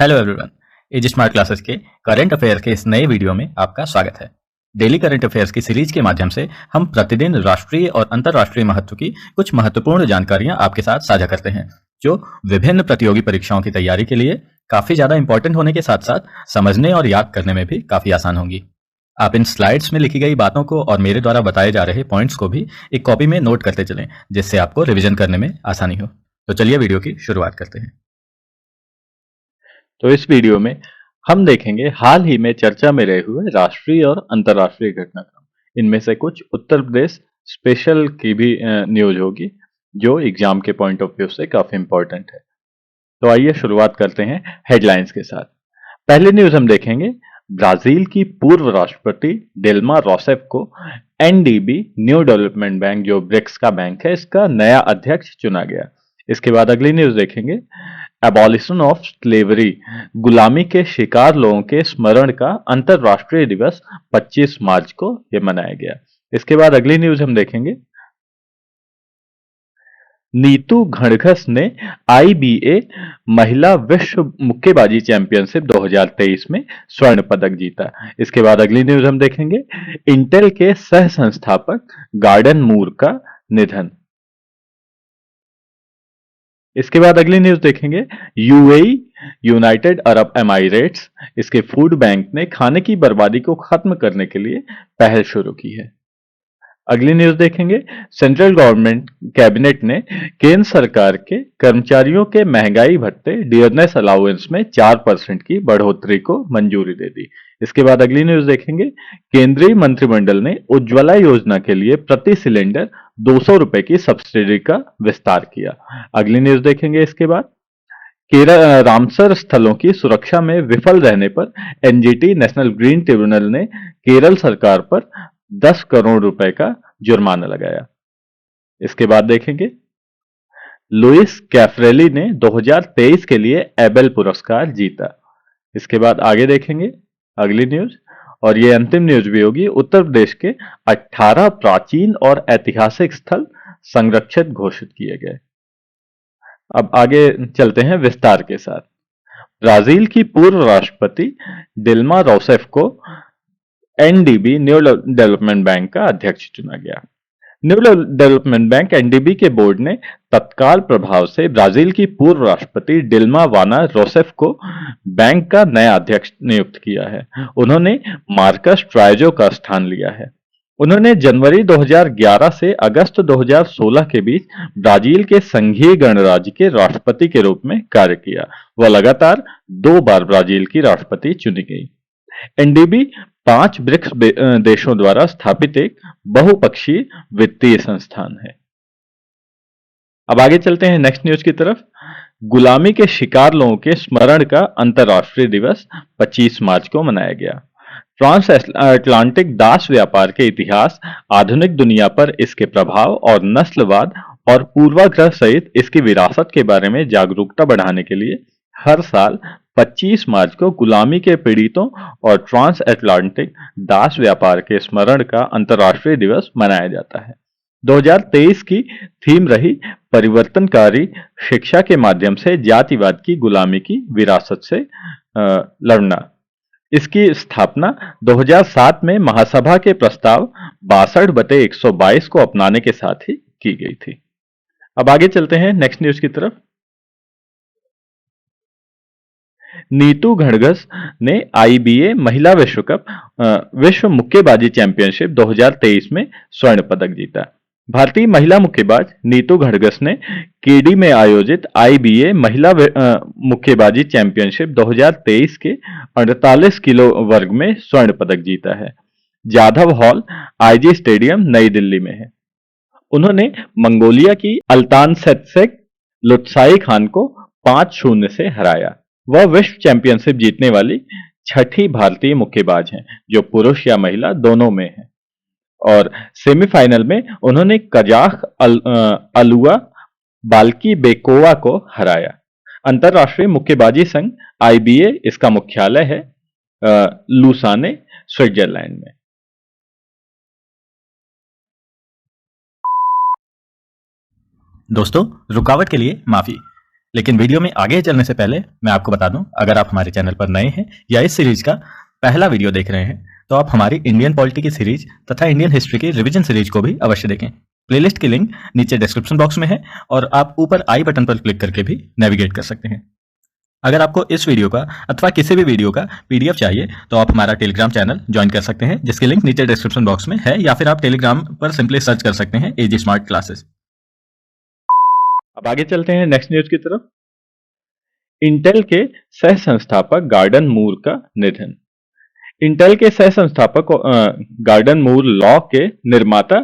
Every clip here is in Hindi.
Hello everyone, as smart classes के करंट अफेयर्स के इस नए वीडियो में आपका स्वागत है। डेली करंट अफेयर्स की सीरीज के माध्यम से हम प्रतिदिन राष्ट्रीय और अंतर्राष्ट्रीय महत्व की कुछ महत्वपूर्ण जानकारियां आपके साथ साझा करते हैं, जो विभिन्न प्रतियोगी परीक्षाओं की तैयारी के लिए काफी ज्यादा इंपॉर्टेंट होने के साथ साथ समझने और याद करने में भी काफी आसान होंगी। आप इन स्लाइड्स में लिखी गई बातों को और मेरे द्वारा बताए जा रहे पॉइंट्स को भी एक कॉपी में नोट करते चलें, जिससे आपको रिविजन करने में आसानी हो। तो चलिए वीडियो की शुरुआत करते हैं। तो इस वीडियो में हम देखेंगे हाल ही में चर्चा में रहे हुए राष्ट्रीय और अंतर्राष्ट्रीय घटनाक्रम। इनमें से कुछ उत्तर प्रदेश स्पेशल की भी न्यूज होगी, जो एग्जाम के पॉइंट ऑफ व्यू से काफी इंपॉर्टेंट है। तो आइए शुरुआत करते हैं हेडलाइंस के साथ। पहली न्यूज हम देखेंगे, ब्राजील की पूर्व राष्ट्रपति डिल्मा रोसेफ को एनडीबी न्यू डेवलपमेंट बैंक, जो ब्रिक्स का बैंक है, इसका नया अध्यक्ष चुना गया। इसके बाद अगली न्यूज देखेंगे, एबॉलिशन ऑफ स्लेवरी, गुलामी के शिकार लोगों के स्मरण का अंतरराष्ट्रीय दिवस 25 मार्च को यह मनाया गया। इसके बाद अगली न्यूज हम देखेंगे, नीतू घणघस ने आईबीए महिला विश्व मुक्केबाजी चैंपियनशिप 2023 में स्वर्ण पदक जीता। इसके बाद अगली न्यूज हम देखेंगे, इंटेल के सह संस्थापक गार्डन मूर का निधन। इसके बाद अगली न्यूज देखेंगे, यूएई यूनाइटेड अरब एमाइरेट्स, इसके फूड बैंक ने खाने की बर्बादी को खत्म करने के लिए पहल शुरू की है। अगली न्यूज देखेंगे, सेंट्रल गवर्नमेंट कैबिनेट ने केंद्र सरकार के कर्मचारियों के महंगाई भत्ते डियरनेस अलाउंस में 4% की बढ़ोतरी को मंजूरी दे दी। इसके बाद अगली न्यूज देखेंगे, केंद्रीय मंत्रिमंडल ने उज्ज्वला योजना के लिए प्रति सिलेंडर 200 रुपए की सब्सिडी का विस्तार किया। अगली न्यूज देखेंगे, इसके बाद केरल रामसर स्थलों की सुरक्षा में विफल रहने पर एनजीटी नेशनल ग्रीन ट्रिब्यूनल ने केरल सरकार पर 10 करोड़ रुपए का जुर्माना लगाया। इसके बाद देखेंगे, लुइस कैफ्रेली ने 2023 के लिए एबेल पुरस्कार जीता। इसके बाद आगे देखेंगे अगली न्यूज, और ये अंतिम न्यूज भी होगी, उत्तर प्रदेश के 18 प्राचीन और ऐतिहासिक स्थल संरक्षित घोषित किए गए। अब आगे चलते हैं विस्तार के साथ। ब्राजील की पूर्व राष्ट्रपति डिल्मा रोसेफ को एनडीबी न्यू डेवलपमेंट बैंक का अध्यक्ष चुना गया। न्यू डेवलपमेंट बैंक एनडीबी के बोर्ड ने तत्काल प्रभाव से ब्राजील की पूर्व राष्ट्रपति डिल्मा वाना रोसेफ को बैंक का नया अध्यक्ष नियुक्त किया है। उन्होंने मार्कस ट्राइजो का स्थान लिया है। उन्होंने जनवरी 2011 से अगस्त 2016 के बीच ब्राजील के संघीय गणराज्य के राष्ट्रपति के रूप में कार्य किया। वह लगातार 2 बार ब्राजील की राष्ट्रपति चुनी गई। एनडीबी 5 ब्रिक्स देशों द्वारा स्थापित एक बहुपक्षीय वित्तीय संस्थान है। अब आगे चलते हैं नेक्स्ट न्यूज की तरफ। गुलामी के शिकार लोगों के स्मरण का अंतर्राष्ट्रीय दिवस 25 मार्च को मनाया गया। ट्रांस अटलांटिक दास व्यापार के इतिहास, आधुनिक दुनिया पर इसके प्रभाव और नस्लवाद और पूर्वाग्रह सहित इसकी विरासत के बारे में जागरूकता बढ़ाने के लिए हर साल 25 मार्च को गुलामी के पीड़ितों और ट्रांस अटलांटिक दास व्यापार के स्मरण का अंतर्राष्ट्रीय दिवस मनाया जाता है। 2023 की थीम रही, परिवर्तनकारी शिक्षा के माध्यम से जातिवाद की गुलामी की विरासत से लड़ना। इसकी स्थापना 2007 में महासभा के प्रस्ताव 62/122 को अपनाने के साथ ही की गई थी। अब आगे चलते हैं नेक्स्ट न्यूज की तरफ। नीतू घणघस ने आईबीए महिला विश्व मुक्केबाजी चैंपियनशिप 2023 में स्वर्ण पदक जीता। भारतीय महिला मुक्केबाज नीतू घणघस ने केडी में आयोजित आईबीए महिला मुक्केबाजी चैंपियनशिप 2023 के 48 किलो वर्ग में स्वर्ण पदक जीता है। जाधव हॉल, आईजी स्टेडियम, नई दिल्ली में है। उन्होंने मंगोलिया की अल्तानसेत्सेक लुत्साई खान को 5-0 से हराया। वह विश्व चैंपियनशिप जीतने वाली छठी भारतीय मुक्केबाज हैं, जो पुरुष या महिला दोनों में है। और सेमीफाइनल में उन्होंने कजाख अलुआ बाल्की बेकोवा को हराया। अंतर्राष्ट्रीय मुक्केबाजी संघ आईबीए, इसका मुख्यालय है लूसाने, स्विट्जरलैंड में। दोस्तों, रुकावट के लिए माफी। लेकिन वीडियो में आगे चलने से पहले मैं आपको बता दूं, अगर आप हमारे चैनल पर नए हैं या इस सीरीज का पहला वीडियो देख रहे हैं तो आप हमारी इंडियन पॉलिटी की सीरीज तथा इंडियन हिस्ट्री की रिवीजन सीरीज को भी अवश्य देखें। प्लेलिस्ट की लिंक नीचे डिस्क्रिप्शन बॉक्स में है और आप ऊपर आई बटन पर क्लिक करके भी नेविगेट कर सकते हैं। अगर आपको इस वीडियो का अथवा किसी भी वीडियो का पीडीएफ चाहिए तो आप हमारा टेलीग्राम चैनल ज्वाइन कर सकते हैं, जिसकी लिंक नीचे डिस्क्रिप्शन बॉक्स में है, या फिर आप टेलीग्राम पर सिंपली सर्च कर सकते हैं एजी स्मार्ट क्लासेस। अब आगे चलते हैं नेक्स्ट न्यूज की तरफ। इंटेल के सह संस्थापक गार्डन मूर का निधन। इंटेल के सह संस्थापक गार्डन मूर लॉ के निर्माता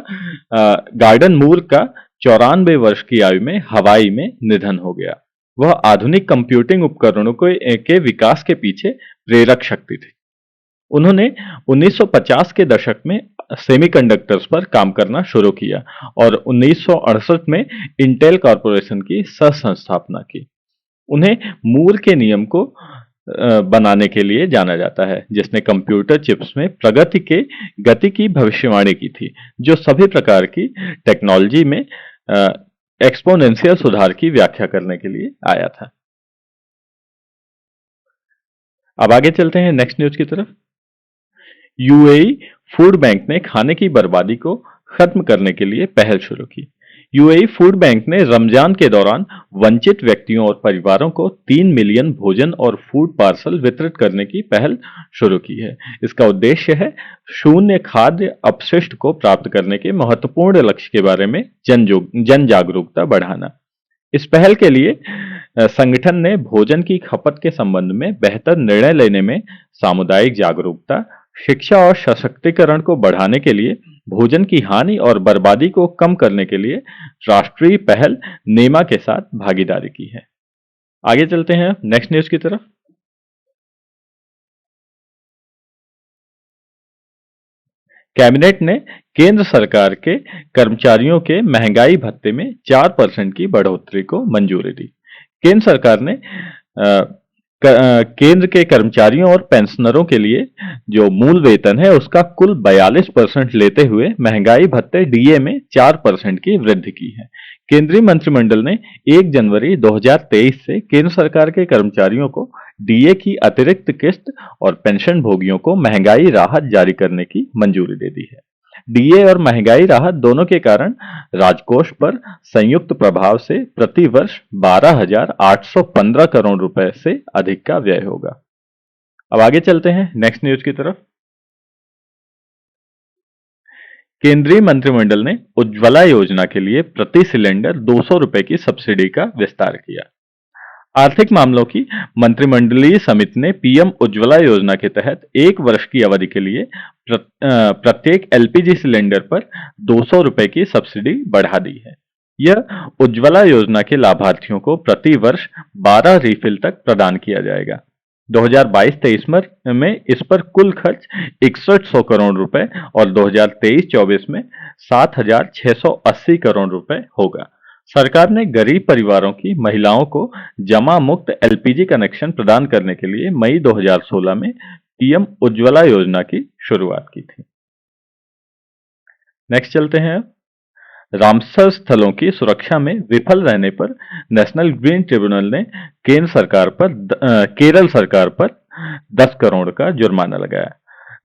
गार्डन मूर का 94 वर्ष की आयु में हवाई में निधन हो गया। वह आधुनिक कंप्यूटिंग उपकरणों के विकास के पीछे प्रेरक शक्ति थी। उन्होंने 1950 के दशक में सेमीकंडक्टर्स पर काम करना शुरू किया और 1968 में इंटेल कॉरपोरेशन की सह संस्थापना की। उन्हें मूर के नियम को बनाने के लिए जाना जाता है, जिसने कंप्यूटर चिप्स में प्रगति के गति की भविष्यवाणी की थी, जो सभी प्रकार की टेक्नोलॉजी में एक्सपोनेंशियल सुधार की व्याख्या करने के लिए आया था। अब आगे चलते हैं नेक्स्ट न्यूज की तरफ। यूएई फूड बैंक ने खाने की बर्बादी को खत्म करने के लिए पहल शुरू की। यूएई फूड बैंक ने रमजान के दौरान वंचित व्यक्तियों और परिवारों को 3 मिलियन भोजन और फूड पार्सल वितरित करने की पहल शुरू की है। इसका उद्देश्य है शून्य खाद्य अपशिष्ट को प्राप्त करने के महत्वपूर्ण लक्ष्य के बारे में जन जागरूकता बढ़ाना। इस पहल के लिए संगठन ने भोजन की खपत के संबंध में बेहतर निर्णय लेने में सामुदायिक जागरूकता, शिक्षा और सशक्तिकरण को बढ़ाने के लिए भोजन की हानि और बर्बादी को कम करने के लिए राष्ट्रीय पहल नेमा के साथ भागीदारी की है। आगे चलते हैं नेक्स्ट न्यूज की तरफ। कैबिनेट ने केंद्र सरकार के कर्मचारियों के महंगाई भत्ते में 4% की बढ़ोतरी को मंजूरी दी। केंद्र सरकार ने केंद्र के कर्मचारियों और पेंशनरों के लिए जो मूल वेतन है उसका कुल 42% लेते हुए महंगाई भत्ते डीए में 4% की वृद्धि की है। केंद्रीय मंत्रिमंडल ने 1 जनवरी 2023 से केंद्र सरकार के कर्मचारियों को डीए की अतिरिक्त किस्त और पेंशन भोगियों को महंगाई राहत जारी करने की मंजूरी दे दी है। डीए और महंगाई राहत दोनों के कारण राजकोष पर संयुक्त प्रभाव से प्रति वर्ष 12,815 करोड़ रुपए से अधिक का व्यय होगा। अब आगे चलते हैं नेक्स्ट न्यूज की तरफ। केंद्रीय मंत्रिमंडल ने उज्ज्वला योजना के लिए प्रति सिलेंडर 200 रुपए की सब्सिडी का विस्तार किया। आर्थिक मामलों की मंत्रिमंडलीय समिति ने पीएम उज्ज्वला योजना के तहत 1 वर्ष की अवधि के लिए प्रत्येक एलपीजी सिलेंडर पर 200 रुपए की सब्सिडी बढ़ा दी है। यह उज्ज्वला योजना के लाभार्थियों को प्रति वर्ष 12 रिफिल तक प्रदान किया जाएगा। 2022-23 में इस पर कुल खर्च 6100 करोड़ रुपए और 2023-24 में 7680 करोड़ रुपए होगा। सरकार ने गरीब परिवारों की महिलाओं को जमा मुक्त एलपीजी कनेक्शन प्रदान करने के लिए मई 2016 में पीएम उज्ज्वला योजना की शुरुआत की थी। नेक्स्ट चलते हैं। रामसर स्थलों की सुरक्षा में विफल रहने पर नेशनल ग्रीन ट्रिब्यूनल ने केरल सरकार पर 10 करोड़ का जुर्माना लगाया।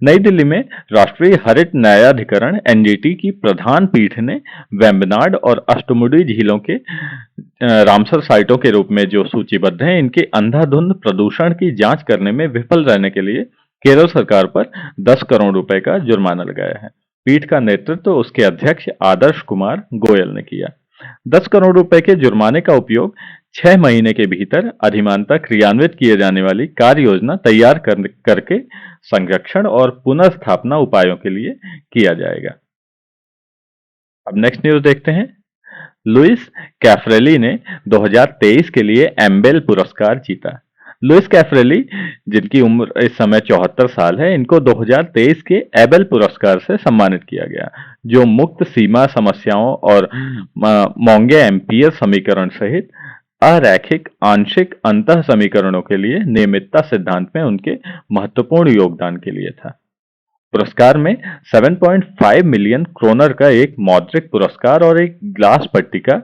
नई दिल्ली में राष्ट्रीय हरित न्यायाधिकरण एनजीटी की प्रधान पीठ ने वेम्बनाड और अष्टमुडी झीलों के रामसर साइटों के रूप में जो सूचीबद्ध हैं, इनके अंधाधुंध प्रदूषण की जांच करने में विफल रहने के लिए केरल सरकार पर 10 करोड़ रुपए का जुर्माना लगाया है। पीठ का नेतृत्व उसके अध्यक्ष आदर्श कुमार गोयल ने किया। 10 करोड़ रुपए के जुर्माने का उपयोग 6 महीने के भीतर अधिमानतः क्रियान्वित किए जाने वाली कार्य योजना तैयार करके संरक्षण और पुनर्स्थापना उपायों के लिए किया जाएगा। अब नेक्स्ट न्यूज देखते हैं। लुइस कैफरेली ने 2023 के लिए एम्बेल पुरस्कार जीता। लुइस कैफरेली, जिनकी उम्र इस समय 74 साल है, इनको 2023 के एबेल पुरस्कार से सम्मानित किया गया, जो मुक्त सीमा समस्याओं और मोंगे एम्पियर समीकरण सहित अरैखिक आंशिक अंतः समीकरणों के लिए नियमितता सिद्धांत में उनके महत्वपूर्ण योगदान के लिए था। पुरस्कार में 7.5 मिलियन क्रोनर का एक मौद्रिक पुरस्कार और एक ग्लास पट्टिका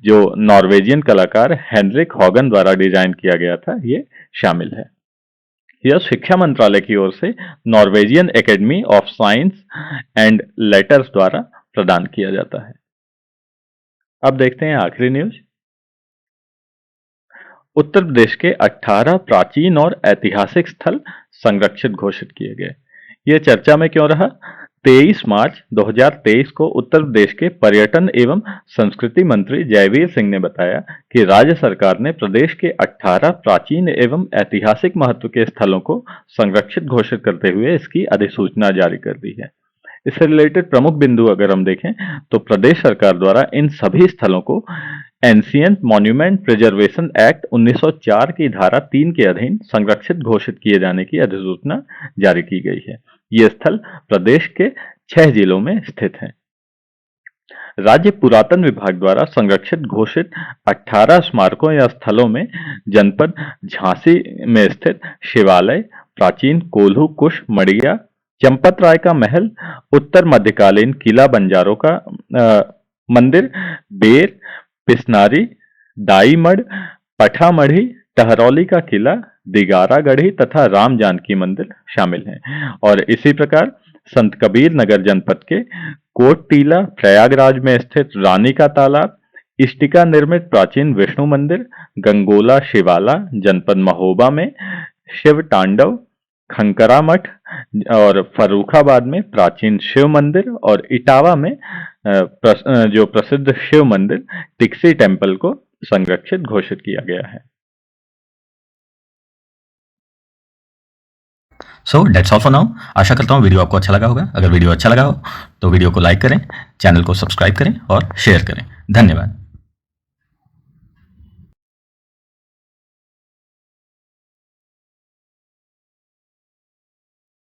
जो नॉर्वेजियन कलाकार हेनरिक हॉगन द्वारा डिजाइन किया गया था, ये शामिल है। यह शिक्षा मंत्रालय की ओर से Norwegian academy of science and letters द्वारा प्रदान किया जाता है। अब देखते हैं आखिरी न्यूज। उत्तर प्रदेश के 18 प्राचीन और ऐतिहासिक स्थल संरक्षित घोषित किए गए। यह चर्चा में क्यों रहा? 23 मार्च 2023 को उत्तर प्रदेश के पर्यटन एवं संस्कृति मंत्री जयवीर सिंह ने बताया कि राज्य सरकार ने प्रदेश के 18 प्राचीन एवं ऐतिहासिक महत्व के स्थलों को संरक्षित घोषित करते हुए इसकी अधिसूचना जारी कर दी है। इससे रिलेटेड प्रमुख बिंदु अगर हम देखें तो प्रदेश सरकार द्वारा इन सभी स्थलों को एंशिएंट मॉन्यूमेंट प्रिजर्वेशन एक्ट 1904 की धारा 3 के अधीन संरक्षित घोषित किए जाने की अधिसूचना जारी की गई है। ये स्थल प्रदेश के 6 जिलों में स्थित हैं। राज्य पुरातन विभाग द्वारा संरक्षित घोषित 18 स्मारकों या स्थलों में जनपद झांसी में स्थित शिवालय, प्राचीन कोल्हू कुश मड़िया, चंपत राय का महल, उत्तर मध्यकालीन किला बंजारों का मंदिर, बेर, पिसनारी, दाईमढ़, पठामढ़ी, टहरौली का किला, दिगारा गढ़ी तथा राम जानकी मंदिर शामिल हैं। और इसी प्रकार संत कबीर नगर जनपद के कोट टीला, प्रयागराज में स्थित रानी का तालाब, इष्टिका निर्मित प्राचीन विष्णु मंदिर, गंगोला शिवाला जनपद महोबा में शिव तांडव, खंकरा मठ और फर्रुखाबाद में प्राचीन शिव मंदिर और इटावा में जो प्रसिद्ध शिव मंदिर टिक्सी टेम्पल को संरक्षित घोषित किया गया है। So that's all for now. आशा करता हूँ वीडियो आपको अच्छा लगा होगा। अगर वीडियो अच्छा लगा हो तो वीडियो को लाइक करें, चैनल को सब्सक्राइब करें और शेयर करें। धन्यवाद।